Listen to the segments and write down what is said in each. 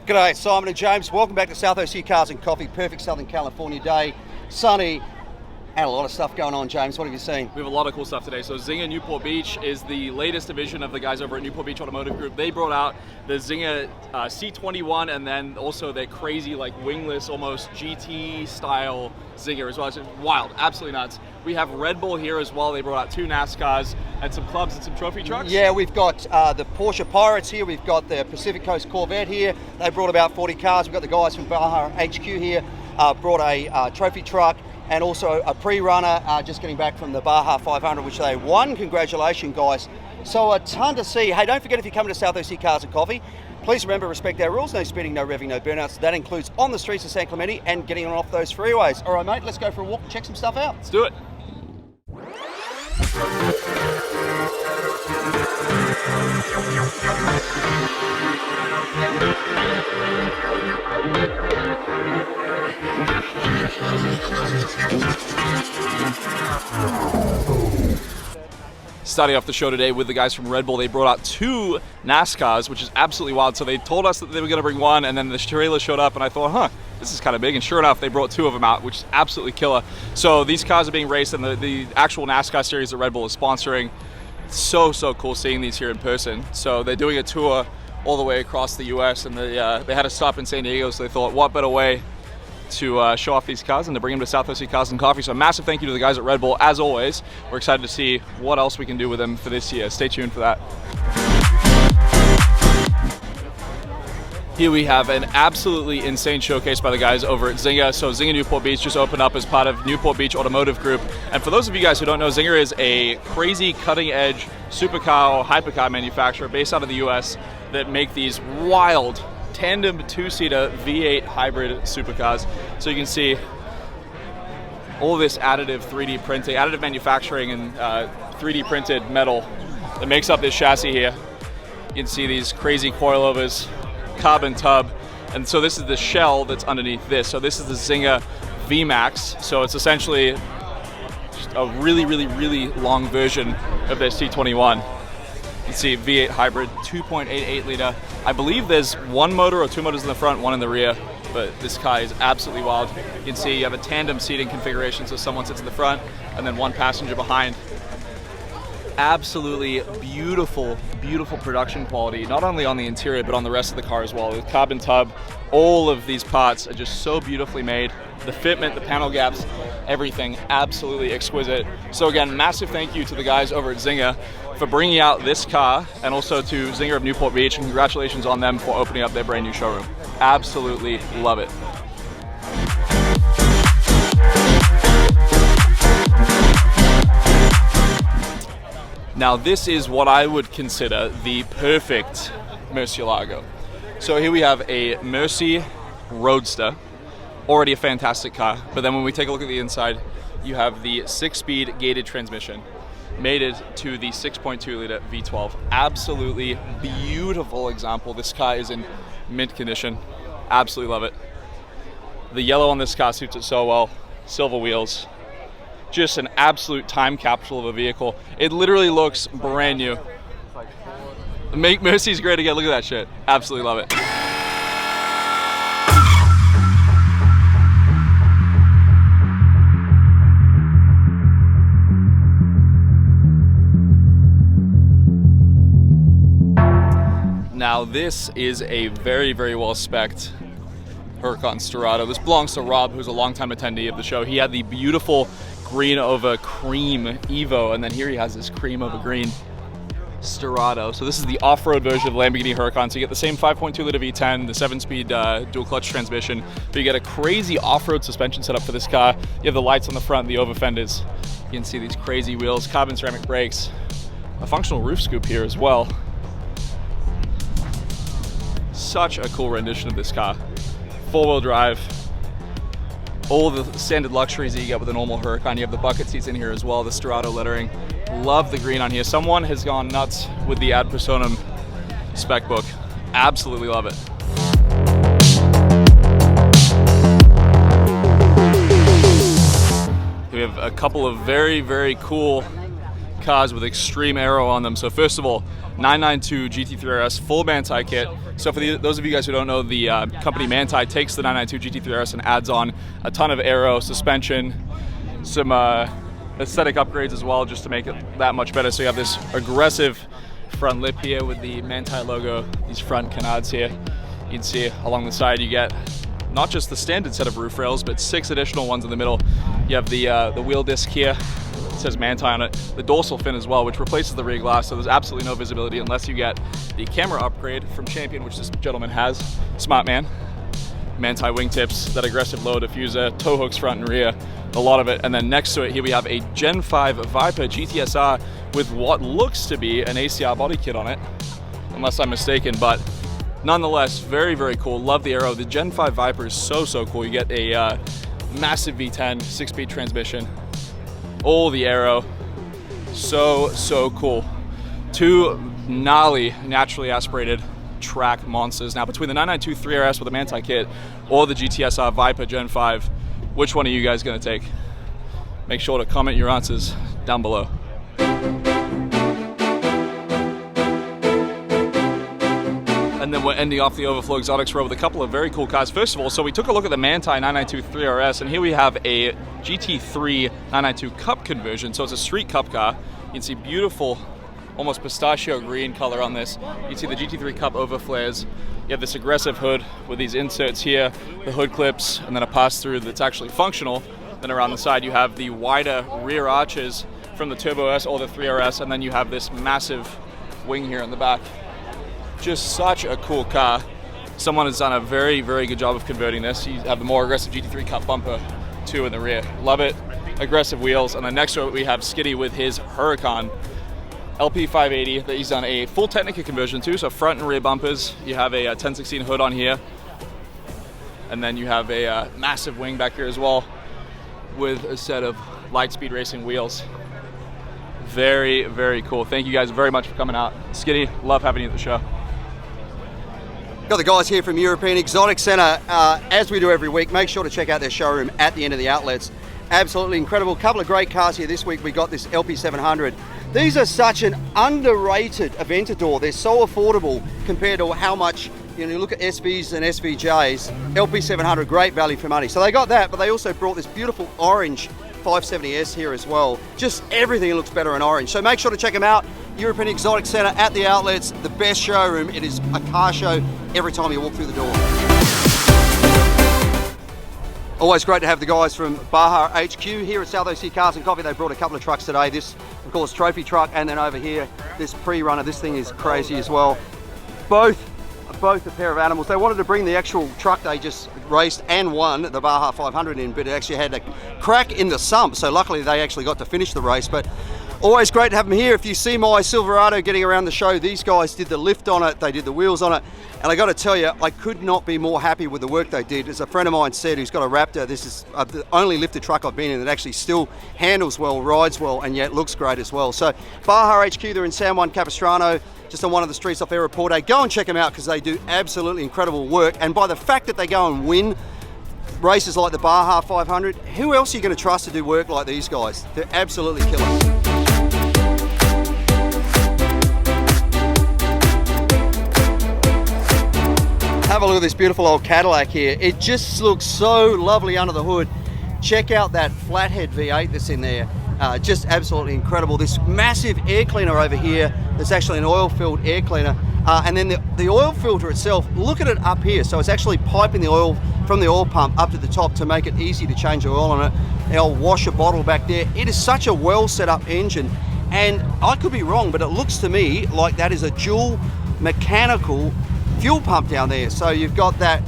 G'day, Simon and James. Welcome back to South OC Cars and Coffee. Perfect Southern California day. Sunny and a lot of stuff going on, James. What have you seen? We have a lot of cool stuff today. So ZINGER Newport Beach is the latest division of the guys over at Newport Beach Automotive Group. They brought out the ZINGER C21 and then also their crazy, like wingless, almost GT style ZINGER as well. It's wild, absolutely nuts. We have Red Bull here as well. They brought out 2 NASCARs and some clubs and some trophy trucks. Yeah, we've got the Porsche Pirates here. We've got the Pacific Coast Corvette here. They brought about 40 cars. We've got the guys from Baja HQ here. Brought a trophy truck and also a pre-runner just getting back from the Baja 500, which they won. Congratulations, guys. So a ton to see. Hey, don't forget, if you're coming to South OC Cars and Coffee, please remember, respect our rules. No speeding, no revving, no burnouts. That includes on the streets of San Clemente and getting on off those freeways. All right, mate, let's go for a walk and check some stuff out. Let's do it. Starting off the show today with the guys from Red Bull. They brought out 2 NASCARs, which is absolutely wild. So they told us that they were going to bring one, and then the trailer showed up, and I thought, this is kind of big. And sure enough, they brought 2 of them out, which is absolutely killer. So these cars are being raced in the actual NASCAR series that Red Bull is sponsoring. It's so cool seeing these here in person. So they're doing a tour all the way across the US, and they had to stop in San Diego, so they thought, what better way to show off these cars and to bring them to South OC Cars and Coffee. So a massive thank you to the guys at Red Bull. As always, we're excited to see what else we can do with them for this year. Stay tuned for that. Here we have an absolutely insane showcase by the guys over at ZINGER. So ZINGER Newport Beach just opened up as part of Newport Beach Automotive Group. And for those of you guys who don't know, ZINGER is a crazy cutting-edge supercar or hypercar manufacturer based out of the US that make these wild tandem 2-seater V8 hybrid supercars. So you can see all this additive 3D printing, additive manufacturing and 3D printed metal that makes up this chassis here. You can see these crazy coilovers, carbon tub, and so this is the shell that's underneath this. So this is the ZINGER VMAX. So it's essentially just a really long version of their C21. You can see V8 hybrid, 2.88 liter. I believe there's 1 motor or 2 motors in the front, 1 in the rear, but this car is absolutely wild. You can see you have a tandem seating configuration, so someone sits in the front and then 1 passenger behind. Absolutely beautiful production quality, not only on the interior, but on the rest of the car as well. The carbon tub, all of these parts are just so beautifully made. The fitment, the panel gaps, everything absolutely exquisite. So again, massive thank you to the guys over at ZINGER for bringing out this car, and also to ZINGER of Newport Beach, and congratulations on them for opening up their brand new showroom. Absolutely love it. Now this is what I would consider the perfect Murcielago. So here we have a Mercy Roadster, already a fantastic car, but then when we take a look at the inside, you have the 6-speed gated transmission, mated to the 6.2 liter V12. Absolutely beautiful example. This car is in mint condition. Absolutely love it. The yellow on this car suits it so well. Silver wheels. Just an absolute time capsule of a vehicle. It literally looks brand new. Make Mercy's great again. Look at that shit. Absolutely love it. Now this is a very well spec'd Huracan Storado. This belongs to Rob, who's a longtime attendee of the show. He had the beautiful green over cream Evo, and then here he has this cream over green Storado. So this is the off-road version of Lamborghini Huracan. So you get the same 5.2 liter V10, the 7-speed dual clutch transmission, but you get a crazy off-road suspension setup for this car. You have the lights on the front, the over fenders. You can see these crazy wheels, carbon ceramic brakes, a functional roof scoop here as well. Such a cool rendition of this car. 4-wheel drive. All the standard luxuries that you get with a normal Huracan. You have the bucket seats in here as well, the Storado lettering. Love the green on here. Someone has gone nuts with the Ad Personam spec book. Absolutely love it. We have a couple of very cool cars with extreme aero on them. So first of all, 992 GT3 RS full Manti kit. So for those of you guys who don't know, the company Manti takes the 992 GT3 RS and adds on a ton of aero, suspension, some aesthetic upgrades as well, just to make it that much better. So you have this aggressive front lip here with the Manti logo, these front canards here. You can see along the side you get not just the standard set of roof rails, but 6 additional ones in the middle. You have the wheel disc here. It says Manti on it. The dorsal fin as well, which replaces the rear glass, so there's absolutely no visibility unless you get the camera upgrade from Champion, which this gentleman has. Smart man. Manti wingtips, that aggressive low diffuser, tow hooks front and rear, a lot of it. And then next to it here we have a Gen 5 Viper GTSR with what looks to be an ACR body kit on it, unless I'm mistaken, but nonetheless, very, very cool. Love the aero. The Gen 5 Viper is so, so cool. You get a massive V10, 6-speed transmission, all the aero, so, so cool. 2 gnarly, naturally aspirated track monsters. Now, between the 992 3RS with the Manti kit or the GTSR Viper Gen 5, which one are you guys going to take? Make sure to comment your answers down below. And then we're ending off the Overflow Exotics row with a couple of very cool cars. First of all, so we took a look at the Manti 992 3RS, and here we have a GT3 992 Cup conversion. So it's a street cup car. You can see beautiful, almost pistachio green color on this. You can see the GT3 Cup over flares. You have this aggressive hood with these inserts here, the hood clips, and then a pass-through that's actually functional. Then around the side you have the wider rear arches from the Turbo S or the 3RS, and then you have this massive wing here in the back. Just such a cool car. Someone has done a very, very good job of converting this. You have the more aggressive GT3 Cup bumper too in the rear. Love it. Aggressive wheels. And then next to it we have Skitty with his Huracan LP580 that he's done a full Technica conversion too. So front and rear bumpers. You have a 1016 hood on here. And then you have a massive wing back here as well with a set of Lightspeed Racing wheels. Very, very cool. Thank you guys very much for coming out. Skitty, love having you at the show. Got the guys here from European Exotic Centre. As we do every week, make sure to check out their showroom at the end of the outlets. Absolutely incredible. Couple of great cars here this week. We got this LP700. These are such an underrated Aventador. They're so affordable compared to how much, you look at SVs and SVJs. LP700, great value for money. So they got that, but they also brought this beautiful orange 570S here as well. Just everything looks better in orange. So make sure to check them out. European Exotic Centre at the outlets, the best showroom. It is a car show every time you walk through the door. Always great to have the guys from Baja HQ here at South OC Cars and Coffee. They brought a couple of trucks today. This, of course, trophy truck, and then over here, this pre-runner. This thing is crazy as well. Both a pair of animals. They wanted to bring the actual truck they just raced and won the Baja 500 in, but it actually had a crack in the sump, so luckily they actually got to finish the race. But always great to have them here. If you see my Silverado getting around the show, these guys did the lift on it, they did the wheels on it, and I got to tell you, I could not be more happy with the work they did. As a friend of mine said, who's got a Raptor, this is the only lifted truck I've been in that actually still handles well, rides well, and yet looks great as well. So Baja HQ, they're in San Juan Capistrano, just on one of the streets off Aeroporte. Go and check them out because they do absolutely incredible work. And by the fact that they go and win races like the Baja 500, who else are you going to trust to do work like these guys? They're absolutely killers. Have a look at this beautiful old Cadillac here. It just looks so lovely under the hood. Check out that flathead V8 that's in there. Just absolutely incredible. This massive air cleaner over here that's actually an oil-filled air cleaner. And then the oil filter itself, look at it up here. So it's actually piping the oil from the oil pump up to the top to make it easy to change the oil on it. They'll wash a bottle back there. It is such a well set up engine. And I could be wrong, but it looks to me like that is a dual mechanical fuel pump down there. So you've got that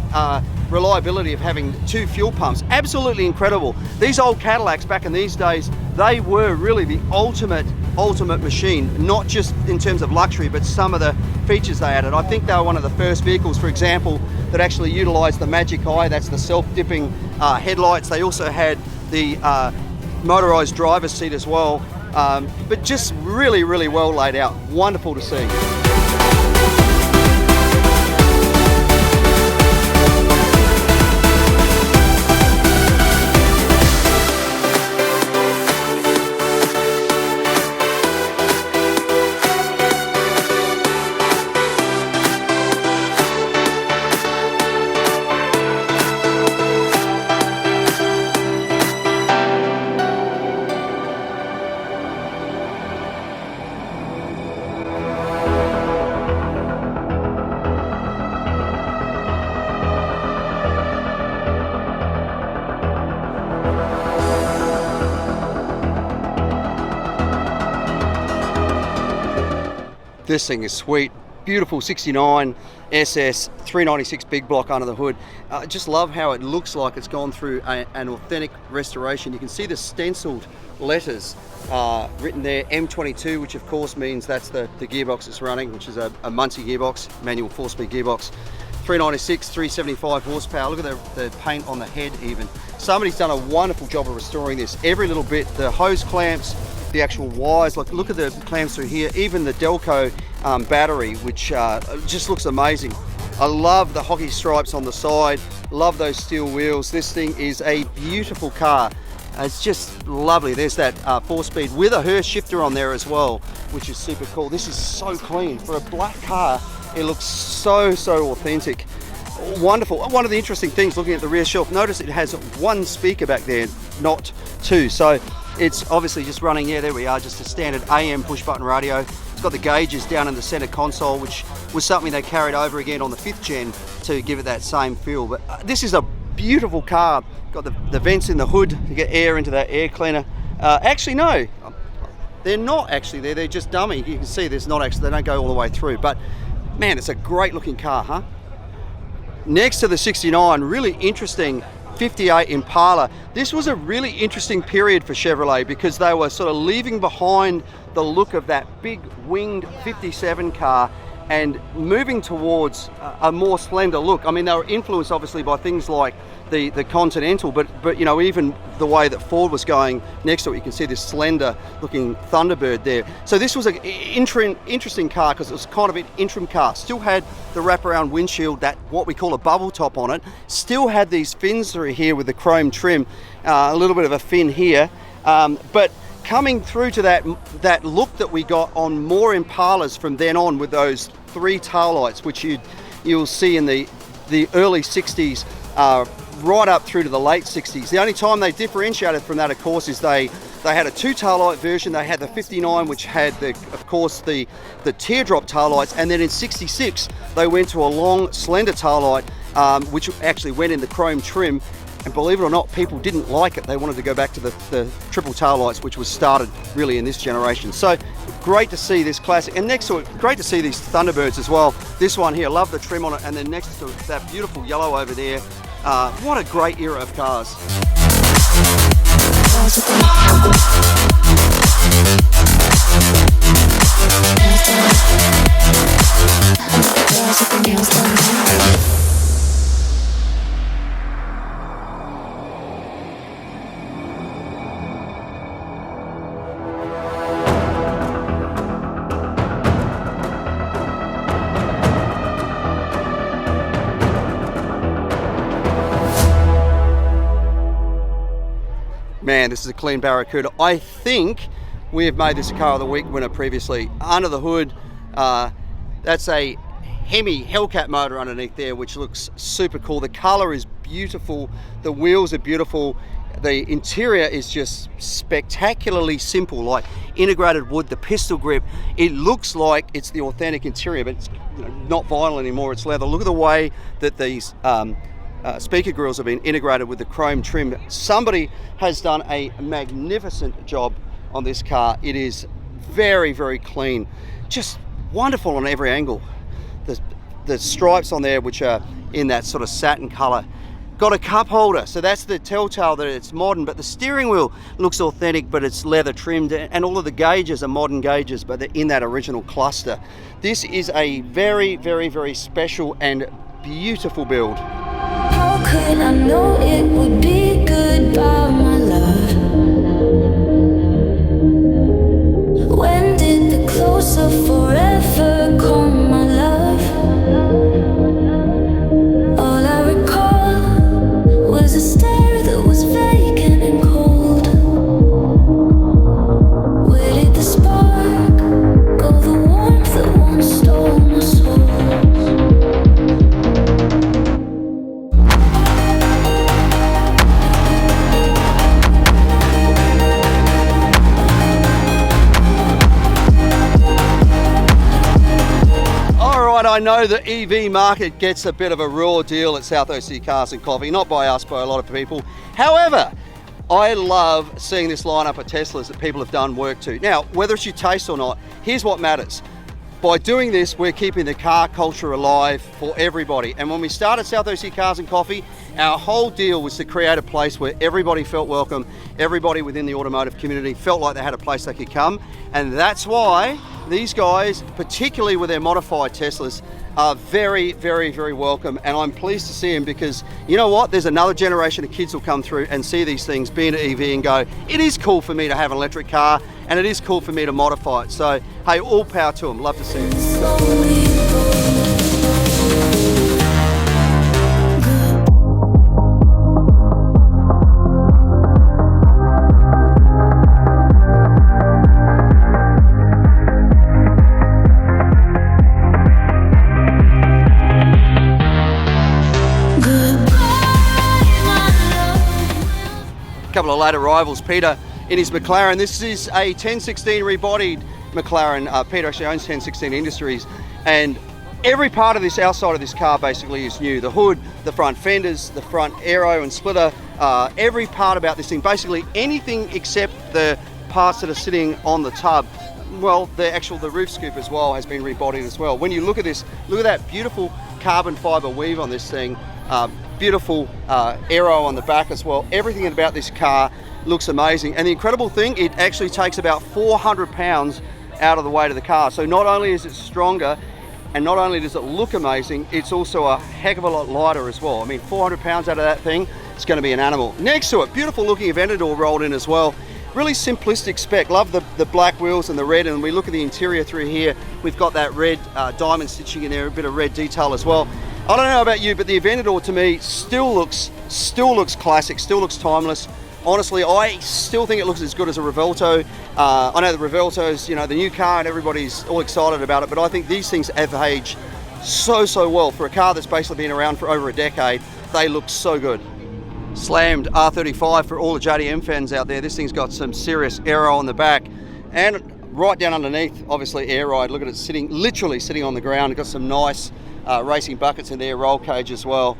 reliability of having 2 fuel pumps. Absolutely incredible. These old Cadillacs back in these days, they were really the ultimate machine, not just in terms of luxury, but some of the features they added. I think they were one of the first vehicles, for example, that actually utilized the Magic Eye. That's the self-dipping headlights. They also had the motorized driver's seat as well. But just really, really well laid out. Wonderful to see. This thing is sweet. Beautiful 69 SS 396 big block under the hood. I just love how it looks like it's gone through an authentic restoration. You can see the stenciled letters written there, M22, which of course means that's the gearbox it's running, which is a Muncie gearbox, manual 4-speed gearbox. 396, 375 horsepower. Look at the paint on the head even. Somebody's done a wonderful job of restoring this. Every little bit, the hose clamps, the actual wires, like look at the clamps through here, even the Delco battery, which just looks amazing. I love the hockey stripes on the side, love those steel wheels. This thing is a beautiful car. It's just lovely. There's that 4-speed with a Hurst shifter on there as well, which is super cool. This is so clean. For a black car, it looks so authentic. Wonderful. One of the interesting things looking at the rear shelf, notice it has one speaker back there, not two. So it's obviously just running, yeah, there we are, just a standard AM push button radio. It's got the gauges down in the center console, which was something they carried over again on the 5th gen to give it that same feel. But this is a beautiful car. Got the vents in the hood to get air into that air cleaner. Actually, no, they're not actually there. They're just dummy. You can see there's not actually, they don't go all the way through. But man, it's a great looking car, huh? Next to the 69, really interesting 58 Impala. This was a really interesting period for Chevrolet because they were sort of leaving behind the look of that big winged 57 car and moving towards a more slender look. I mean, they were influenced obviously by things like the Continental, but you know, even the way that Ford was going next to it, you can see this slender looking Thunderbird there. So this was an interesting car because it was kind of an interim car. Still had the wraparound windshield, that what we call a bubble top on it. Still had these fins through here with the chrome trim, a little bit of a fin here, but coming through to that look that we got on more Impalas from then on with those 3 taillights, which you'll see in the early 60s, right up through to the late 60s. The only time they differentiated from that, of course, is they had a 2 taillight version. They had the 59, which had of course the teardrop taillights, and then in 66 they went to a long slender taillight, which actually went in the chrome trim. And believe it or not, people didn't like it. They wanted to go back to the triple taillights, which was started really in this generation. So great to see this classic. And next to it, great to see these Thunderbirds as well. This one here, love the trim on it. And then next to that beautiful yellow over there. What a great era of cars. Man, this is a clean Barracuda. I think we have made this a Car of the Week winner previously. Under the hood, that's a Hemi Hellcat motor underneath there, which looks super cool. The color is beautiful. The wheels are beautiful. The interior is just spectacularly simple, like integrated wood, the pistol grip. It looks like it's the authentic interior, but it's not vinyl anymore, it's leather. Look at the way that these speaker grills have been integrated with the chrome trim. Somebody has done a magnificent job on this car. It is very clean, just wonderful on every angle. The stripes on there, which are in that sort of satin color, got a cup holder, so that's the telltale that it's modern. But the steering wheel looks authentic, but it's leather trimmed, and all of the gauges are modern gauges, but they're in that original cluster. This is a very special and beautiful build. How could I know it would be goodbye, my love? When did the close of forever come, my love? All I recall was a stare that was vacant and cold. Where did the spark go, the warmth that once stole my soul? I know the EV market gets a bit of a raw deal at South OC Cars and Coffee, not by us, by a lot of people. However, I love seeing this lineup of Teslas that people have done work to. Now, whether it's your taste or not, here's what matters. By doing this, we're keeping the car culture alive for everybody. And when we started South OC Cars and Coffee, our whole deal was to create a place where everybody felt welcome, everybody within the automotive community felt like they had a place they could come. And that's why these guys, particularly with their modified Teslas, are very, very, very welcome. And I'm pleased to see them because, you know what, there's another generation of kids who'll come through and see these things, be an EV and go, it is cool for me to have an electric car and it is cool for me to modify it. So, hey, all power to them. Love to see it. Slowly Couple of late arrivals. Peter in his McLaren. This is a 1016 rebodied McLaren. Peter actually owns 1016 Industries, and every part of this outside of this car basically is new. The hood, the front fenders, the front aero and splitter, every part about this thing, basically anything except the parts that are sitting on the tub. Well, the roof scoop as well has been rebodied as well. When you look at this, look at that beautiful carbon fiber weave on this thing. Beautiful aero on the back as well. Everything about this car looks amazing. And the incredible thing, it actually takes about 400 pounds out of the weight of the car. So not only is it stronger, and not only does it look amazing, it's also a heck of a lot lighter as well. I mean, 400 pounds out of that thing, it's going to be an animal. Next to it, beautiful looking Aventador rolled in as well. Really simplistic spec. Love the black wheels and the red, and we look at the interior through here, we've got that red diamond stitching in there, a bit of red detail as well. I don't know about you, but the Aventador to me still looks classic, still looks timeless. Honestly, I still think it looks as good as a Revelto. I know the Revelto's, you know, the new car and everybody's all excited about it, but I think these things have aged so well. For a car that's basically been around for over a decade, they look so good. Slammed R35 for all the JDM fans out there. This thing's got some serious aero on the back, and right down underneath, obviously air ride. Look at it literally sitting on the ground. It's got some nice racing buckets in there, roll cage as well.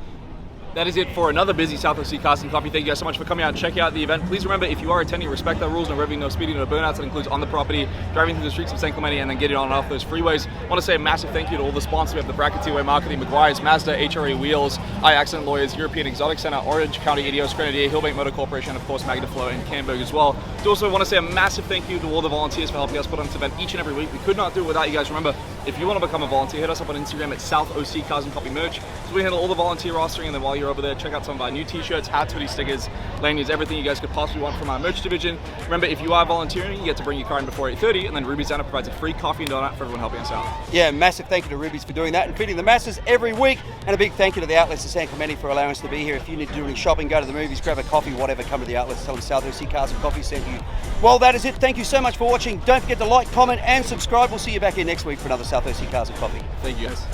That is it for another busy South OC Cars and Coffee. Thank you guys so much for coming out and checking out the event. Please remember, if you are attending, respect our rules, no revving, no speeding, no burnouts. That includes on the property, driving through the streets of San Clemente, and then getting on and off those freeways. I want to say a massive thank you to all the sponsors. We have the Bracket Two-Way Marketing, McGuire's, Mazda, HRA Wheels, iAccident Lawyers, European Exotic Center, Orange County Idios, Grenadier, Hillbank Motor Corporation, and of course Magnaflow and Camberg as well. I also want to say a massive thank you to all the volunteers for helping us put on this event each and every week. We could not do it without you guys. Remember, if you want to become a volunteer, hit us up on Instagram at South OC Cars and Coffee Merch. So we handle all the volunteer rostering, and then while you're over there, check out some of our new t-shirts, hats, hoodies, stickers, lanyards, everything you guys could possibly want from our merch division. Remember, if you are volunteering, you get to bring your car in before 8:30, and then Ruby's Diner provides a free coffee and donut for everyone helping us out. Yeah, massive thank you to Ruby's for doing that and feeding the masses every week, and a big thank you to the outlets of San Clemente for allowing us to be here. If you need to do any shopping, go to the movies, grab a coffee, whatever, come to the outlets, tell them South OC Cars and Coffee sent you. Well, that is it. Thank you so much for watching. Don't forget to like, comment, and subscribe. We'll see you back here next week for another South OC Cars and Coffee. Thank you guys.